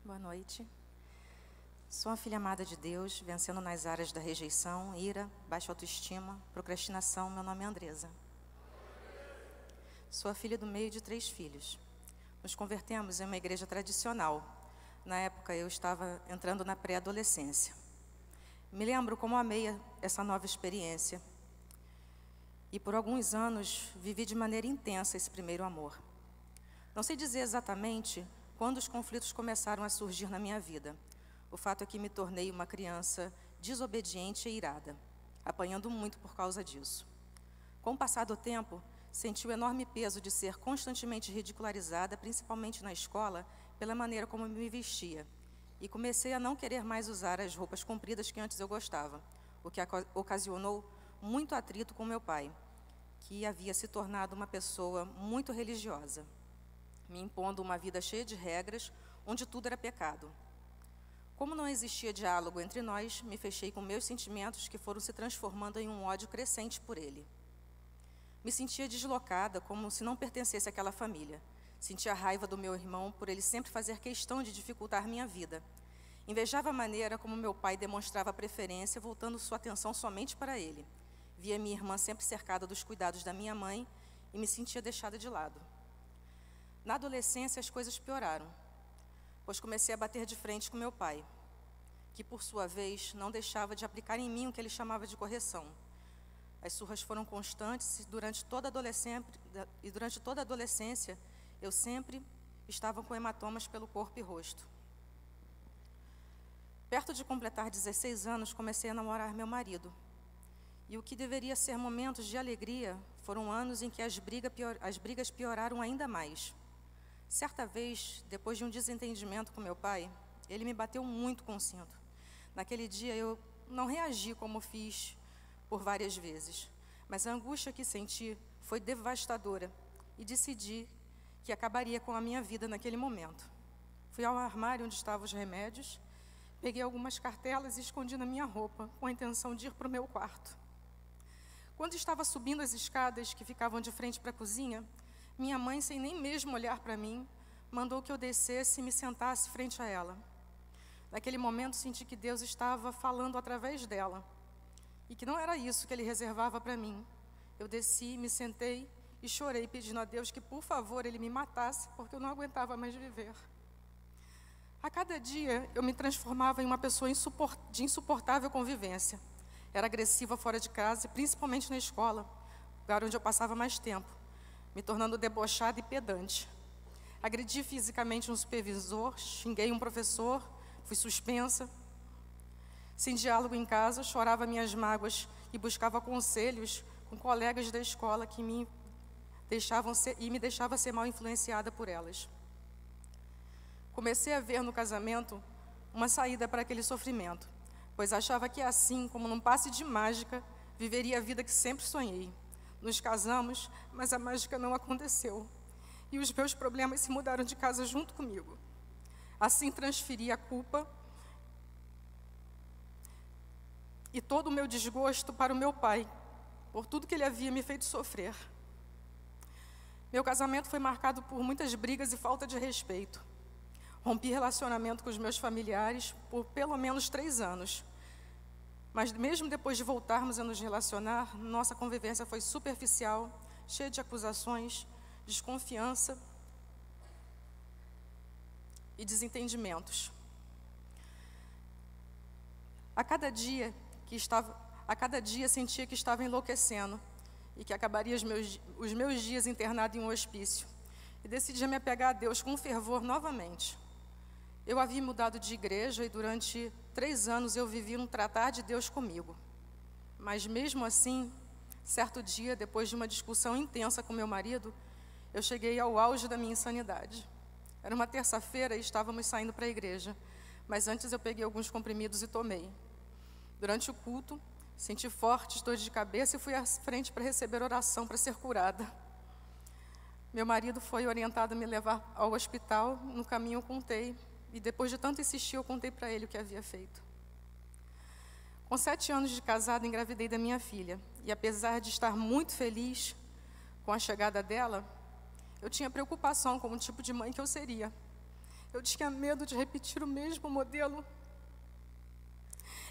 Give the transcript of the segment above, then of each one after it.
Boa noite. Sou uma filha amada de Deus, vencendo nas áreas da rejeição, ira, baixa autoestima, procrastinação. Meu nome é Andresa. Sou a filha do meio de 3 filhos. Nos convertemos em uma igreja tradicional. Na época, eu estava entrando na pré-adolescência. Me lembro como amei essa nova experiência. E por alguns anos, vivi de maneira intensa esse primeiro amor. Não sei dizer exatamente quando os conflitos começaram a surgir na minha vida. O fato é que me tornei uma criança desobediente e irada, apanhando muito por causa disso. Com o passar do tempo, senti o enorme peso de ser constantemente ridicularizada, principalmente na escola, pela maneira como me vestia. E comecei a não querer mais usar as roupas compridas que antes eu gostava, o que ocasionou muito atrito com meu pai, que havia se tornado uma pessoa muito religiosa, me impondo uma vida cheia de regras, onde tudo era pecado. Como não existia diálogo entre nós, me fechei com meus sentimentos que foram se transformando em um ódio crescente por ele. Me sentia deslocada, como se não pertencesse àquela família. Sentia raiva do meu irmão por ele sempre fazer questão de dificultar minha vida. Invejava a maneira como meu pai demonstrava preferência, voltando sua atenção somente para ele. Via minha irmã sempre cercada dos cuidados da minha mãe e me sentia deixada de lado. Na adolescência, as coisas pioraram, pois comecei a bater de frente com meu pai, que, por sua vez, não deixava de aplicar em mim o que ele chamava de correção. As surras foram constantes e durante toda a adolescência, eu sempre estava com hematomas pelo corpo e rosto. Perto de completar 16 anos, comecei a namorar meu marido. E o que deveria ser momentos de alegria, foram anos em que as brigas pioraram ainda mais. Certa vez, depois de um desentendimento com meu pai, ele me bateu muito com o cinto. Naquele dia eu não reagi como fiz por várias vezes, mas a angústia que senti foi devastadora e decidi que acabaria com a minha vida naquele momento. Fui ao armário onde estavam os remédios, peguei algumas cartelas e escondi na minha roupa, com a intenção de ir para o meu quarto. Quando estava subindo as escadas que ficavam de frente para a cozinha, minha mãe, sem nem mesmo olhar para mim, mandou que eu descesse e me sentasse frente a ela. Naquele momento, senti que Deus estava falando através dela, e que não era isso que Ele reservava para mim. Eu desci, me sentei e chorei, pedindo a Deus que, por favor, Ele me matasse, porque eu não aguentava mais viver. A cada dia, eu me transformava em uma pessoa de insuportável convivência. Era agressiva fora de casa, e principalmente na escola, lugar onde eu passava mais tempo, me tornando debochada e pedante. Agredi fisicamente um supervisor, xinguei um professor, fui suspensa. Sem diálogo em casa, chorava minhas mágoas e buscava conselhos com colegas da escola que me deixava ser mal influenciada por elas. Comecei a ver no casamento uma saída para aquele sofrimento, pois achava que assim, como num passe de mágica, viveria a vida que sempre sonhei. Nos casamos, mas a mágica não aconteceu. E os meus problemas se mudaram de casa junto comigo. Assim, transferi a culpa e todo o meu desgosto para o meu pai, por tudo que ele havia me feito sofrer. Meu casamento foi marcado por muitas brigas e falta de respeito. Rompi relacionamento com os meus familiares por pelo menos 3 anos. Mas mesmo depois de voltarmos a nos relacionar, nossa convivência foi superficial, cheia de acusações, desconfiança e desentendimentos. A cada dia sentia que estava enlouquecendo e que acabaria os meus dias internado em um hospício. E decidi me apegar a Deus com fervor novamente. Eu havia mudado de igreja e durante 3 anos eu vivi um tratar de Deus comigo. Mas mesmo assim, certo dia, depois de uma discussão intensa com meu marido, eu cheguei ao auge da minha insanidade. Era uma terça-feira e estávamos saindo para a igreja, mas antes eu peguei alguns comprimidos e tomei. Durante o culto, senti fortes dores de cabeça e fui à frente para receber oração para ser curada. Meu marido foi orientado a me levar ao hospital. No caminho eu contei, e depois de tanto insistir, eu contei para ele o que havia feito. Com 7 anos de casada, engravidei da minha filha, e apesar de estar muito feliz com a chegada dela, eu tinha preocupação com o tipo de mãe que eu seria. Eu tinha medo de repetir o mesmo modelo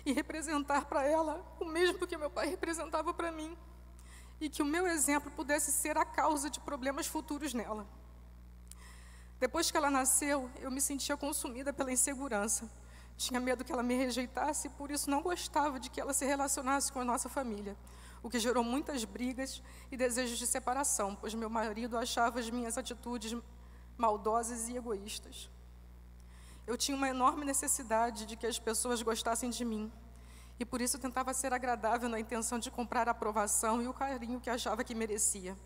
e representar para ela o mesmo que meu pai representava para mim, e que o meu exemplo pudesse ser a causa de problemas futuros nela. Depois que ela nasceu, eu me sentia consumida pela insegurança. Tinha medo que ela me rejeitasse e por isso não gostava de que ela se relacionasse com a nossa família, o que gerou muitas brigas e desejos de separação, pois meu marido achava as minhas atitudes maldosas e egoístas. Eu tinha uma enorme necessidade de que as pessoas gostassem de mim, e por isso tentava ser agradável na intenção de comprar a aprovação e o carinho que achava que merecia.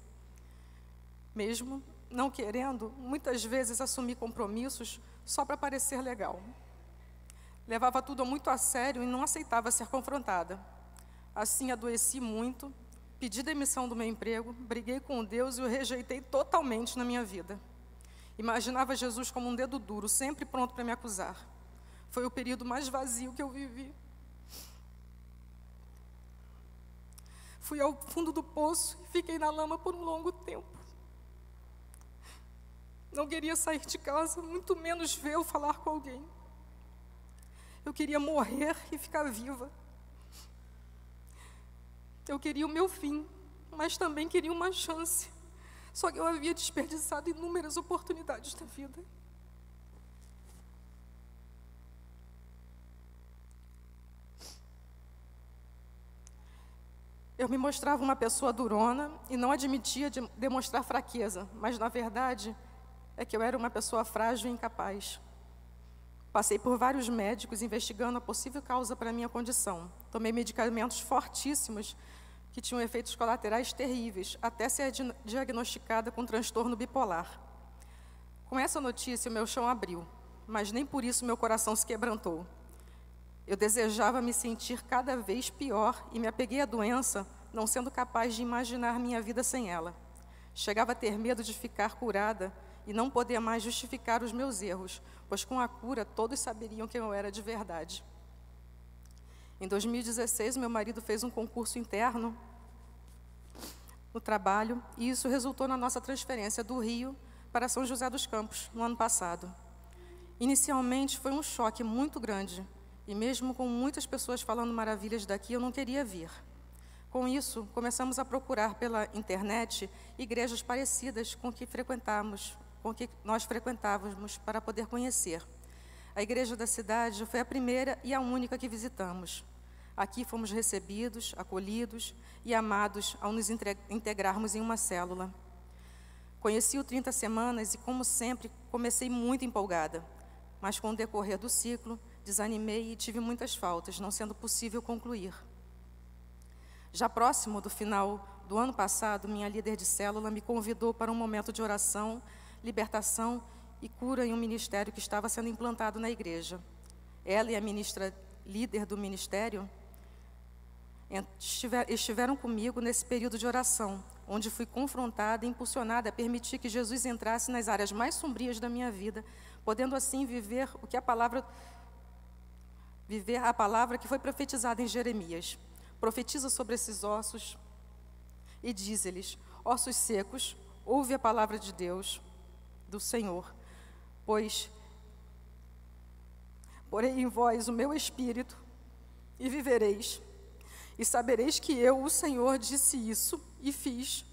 Mesmo não querendo, muitas vezes assumi compromissos só para parecer legal. Levava tudo muito a sério e não aceitava ser confrontada. Assim, adoeci muito, pedi demissão do meu emprego, briguei com Deus e o rejeitei totalmente na minha vida. Imaginava Jesus como um dedo duro, sempre pronto para me acusar. Foi o período mais vazio que eu vivi. Fui ao fundo do poço e fiquei na lama por um longo tempo. Não queria sair de casa, muito menos ver ou falar com alguém. Eu queria morrer e ficar viva. Eu queria o meu fim, mas também queria uma chance. Só que eu havia desperdiçado inúmeras oportunidades da vida. Eu me mostrava uma pessoa durona e não admitia de demonstrar fraqueza, mas, na verdade, é que eu era uma pessoa frágil e incapaz. Passei por vários médicos investigando a possível causa para a minha condição. Tomei medicamentos fortíssimos que tinham efeitos colaterais terríveis, até ser diagnosticada com transtorno bipolar. Com essa notícia, o meu chão abriu, mas nem por isso meu coração se quebrantou. Eu desejava me sentir cada vez pior e me apeguei à doença, não sendo capaz de imaginar minha vida sem ela. Chegava a ter medo de ficar curada e não poder mais justificar os meus erros, pois com a cura todos saberiam quem eu era de verdade. Em 2016, meu marido fez um concurso interno no trabalho e isso resultou na nossa transferência do Rio para São José dos Campos, no ano passado. Inicialmente foi um choque muito grande e mesmo com muitas pessoas falando maravilhas daqui, eu não queria vir. Com isso, começamos a procurar pela internet igrejas parecidas com que nós frequentávamos para poder conhecer. A igreja da cidade foi a primeira e a única que visitamos. Aqui fomos recebidos, acolhidos e amados ao nos integrarmos em uma célula. Conheci o 30 Semanas e, como sempre, comecei muito empolgada. Mas com o decorrer do ciclo, desanimei e tive muitas faltas, não sendo possível concluir. Já próximo do final do ano passado, minha líder de célula me convidou para um momento de oração, libertação e cura em um ministério que estava sendo implantado na igreja. Ela e a ministra líder do ministério estiveram comigo nesse período de oração, onde fui confrontada e impulsionada a permitir que Jesus entrasse nas áreas mais sombrias da minha vida, podendo assim viver a palavra que foi profetizada em Jeremias. Profetiza sobre esses ossos e diz-lhes: ossos secos, ouve a palavra de Deus, do Senhor, pois porei em vós o meu espírito e vivereis, e sabereis que eu, o Senhor, disse isso e fiz.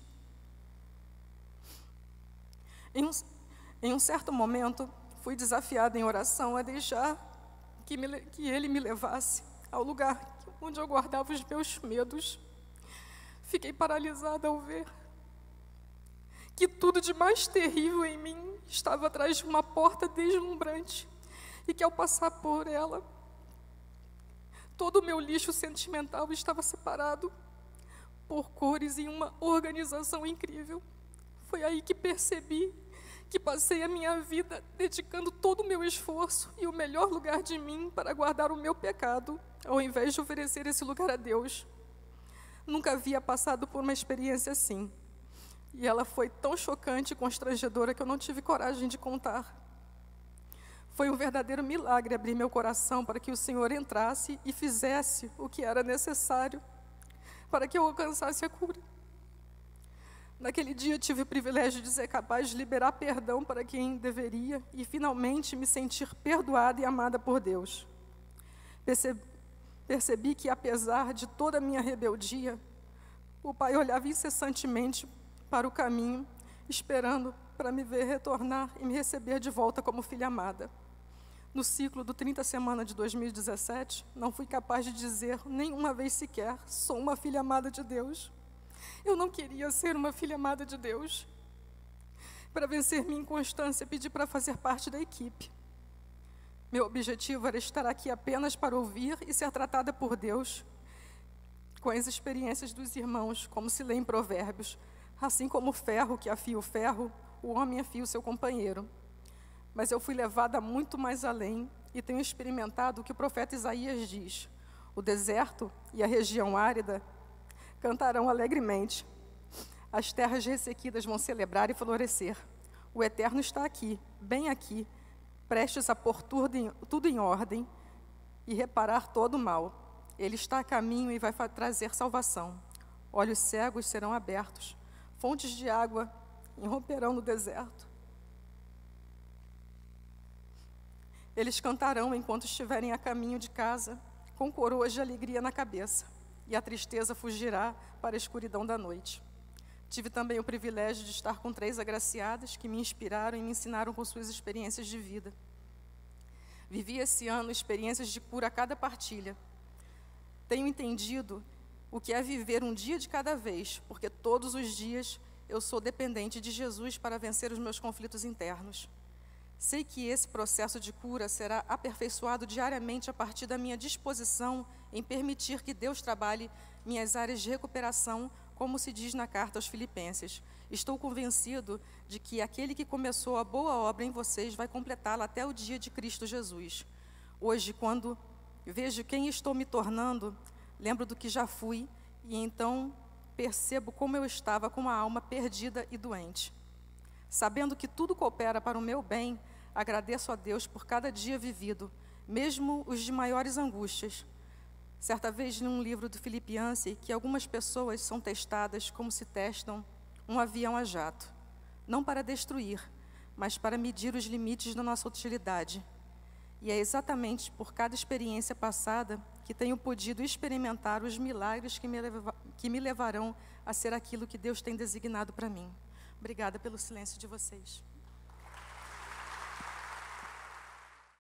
Em um certo momento, fui desafiada em oração a deixar que Ele me levasse ao lugar onde eu guardava os meus medos. Fiquei paralisada ao ver que tudo de mais terrível em mim estava atrás de uma porta deslumbrante e que, ao passar por ela, todo o meu lixo sentimental estava separado por cores em uma organização incrível. Foi aí que percebi que passei a minha vida dedicando todo o meu esforço e o melhor lugar de mim para guardar o meu pecado, ao invés de oferecer esse lugar a Deus. Nunca havia passado por uma experiência assim. E ela foi tão chocante e constrangedora que eu não tive coragem de contar. Foi um verdadeiro milagre abrir meu coração para que o Senhor entrasse e fizesse o que era necessário para que eu alcançasse a cura. Naquele dia tive o privilégio de ser capaz de liberar perdão para quem deveria e finalmente me sentir perdoada e amada por Deus. Percebi que, apesar de toda a minha rebeldia, o Pai olhava incessantemente para o caminho, esperando para me ver retornar e me receber de volta como filha amada. No ciclo do 30 Semana de 2017, não fui capaz de dizer nenhuma vez sequer: sou uma filha amada de Deus. Eu não queria ser uma filha amada de Deus. Para vencer minha inconstância, pedi para fazer parte da equipe. Meu objetivo era estar aqui apenas para ouvir e ser tratada por Deus com as experiências dos irmãos, como se lê em Provérbios. Assim como o ferro que afia o ferro, o homem afia o seu companheiro. Mas eu fui levada muito mais além e tenho experimentado o que o profeta Isaías diz: o deserto e a região árida cantarão alegremente. As terras ressequidas vão celebrar e florescer. O Eterno está aqui, bem aqui, prestes a pôr tudo em ordem e reparar todo o mal. Ele está a caminho e vai trazer salvação. Olhos cegos serão abertos, fontes de água irromperão no deserto. Eles cantarão enquanto estiverem a caminho de casa, com coroas de alegria na cabeça, e a tristeza fugirá para a escuridão da noite. Tive também o privilégio de estar com 3 agraciadas que me inspiraram e me ensinaram com suas experiências de vida. Vivi esse ano experiências de cura a cada partilha. Tenho entendido o que é viver um dia de cada vez, porque todos os dias eu sou dependente de Jesus para vencer os meus conflitos internos. Sei que esse processo de cura será aperfeiçoado diariamente a partir da minha disposição em permitir que Deus trabalhe minhas áreas de recuperação, como se diz na carta aos Filipenses. Estou convencido de que aquele que começou a boa obra em vocês vai completá-la até o dia de Cristo Jesus. Hoje, quando vejo quem estou me tornando, lembro do que já fui e então percebo como eu estava com uma alma perdida e doente. Sabendo que tudo coopera para o meu bem, agradeço a Deus por cada dia vivido, mesmo os de maiores angústias. Certa vez, num livro do Philip Yancey, que algumas pessoas são testadas como se testam um avião a jato, não para destruir, mas para medir os limites da nossa utilidade. E é exatamente por cada experiência passada que tenho podido experimentar os milagres que me levarão a ser aquilo que Deus tem designado para mim. Obrigada pelo silêncio de vocês.